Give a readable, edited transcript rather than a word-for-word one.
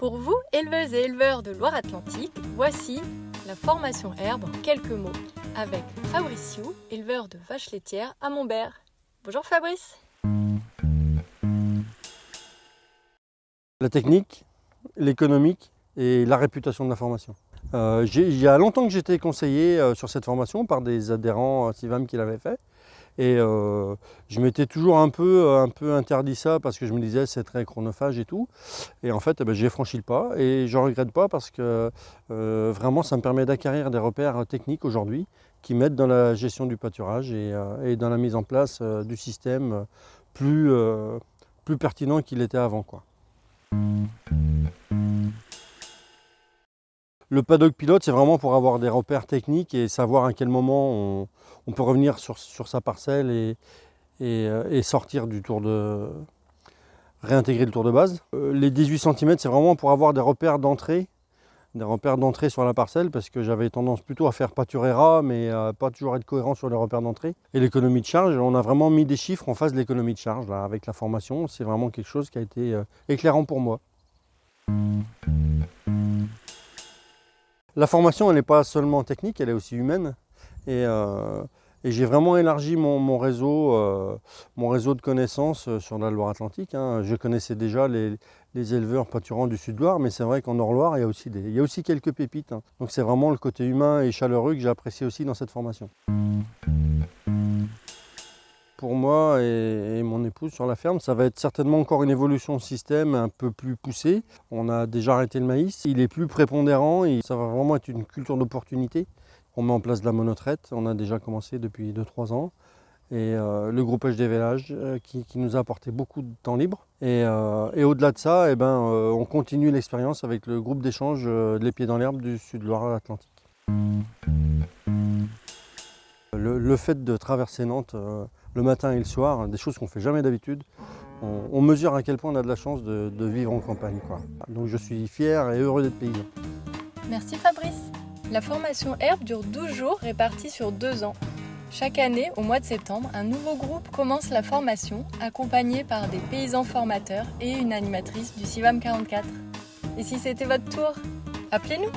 Pour vous, éleveuses et éleveurs de Loire-Atlantique, voici la formation herbe en quelques mots avec Fabrice You, éleveur de vaches laitières à Montbert. Bonjour Fabrice. La technique, l'économique et la réputation de la formation. Il y a longtemps que j'étais conseillé sur cette formation par des adhérents CIVAM qui l'avaient fait. Et je m'étais toujours un peu interdit ça parce que je me disais c'est très chronophage et tout. Et en fait j'ai franchi le pas et je ne regrette pas parce que vraiment ça me permet d'acquérir des repères techniques aujourd'hui qui m'aident dans la gestion du pâturage et dans la mise en place du système plus pertinent qu'il était avant, quoi. Le paddock pilote, c'est vraiment pour avoir des repères techniques et savoir à quel moment on peut revenir sur sa parcelle et sortir du tour réintégrer le tour de base. Les 18 cm, c'est vraiment pour avoir des repères d'entrée sur la parcelle, parce que j'avais tendance plutôt à faire pâturer ras, mais pas toujours être cohérent sur les repères d'entrée. Et l'économie de charge, on a vraiment mis des chiffres en face de l'économie de charge là, avec la formation. C'est vraiment quelque chose qui a été éclairant pour moi. La formation, elle n'est pas seulement technique, elle est aussi humaine. Et j'ai vraiment élargi mon réseau de connaissances sur la Loire-Atlantique. Je connaissais déjà les éleveurs pâturants du Sud-Loire, mais c'est vrai qu'en Nord-Loire, il y a aussi quelques pépites. Donc c'est vraiment le côté humain et chaleureux que j'ai apprécié aussi dans cette formation. Pour moi et mon épouse sur la ferme, ça va être certainement encore une évolution de système un peu plus poussée. On a déjà arrêté le maïs, il est plus prépondérant et ça va vraiment être une culture d'opportunité. On met en place de la monotraite, on a déjà commencé depuis 2-3 ans. Et le groupage des vélages qui nous a apporté beaucoup de temps libre. Et au-delà de ça, on continue l'expérience avec le groupe d'échange de Les Pieds dans l'herbe du Sud-Loire-Atlantique. Le fait de traverser Nantes le matin et le soir, des choses qu'on ne fait jamais d'habitude, on mesure à quel point on a de la chance de vivre en campagne, quoi. Donc je suis fier et heureux d'être paysan. Merci Fabrice. La formation herbe dure 12 jours répartis sur 2 ans. Chaque année, au mois de septembre, un nouveau groupe commence la formation, accompagné par des paysans formateurs et une animatrice du CIVAM 44. Et si c'était votre tour, appelez-nous!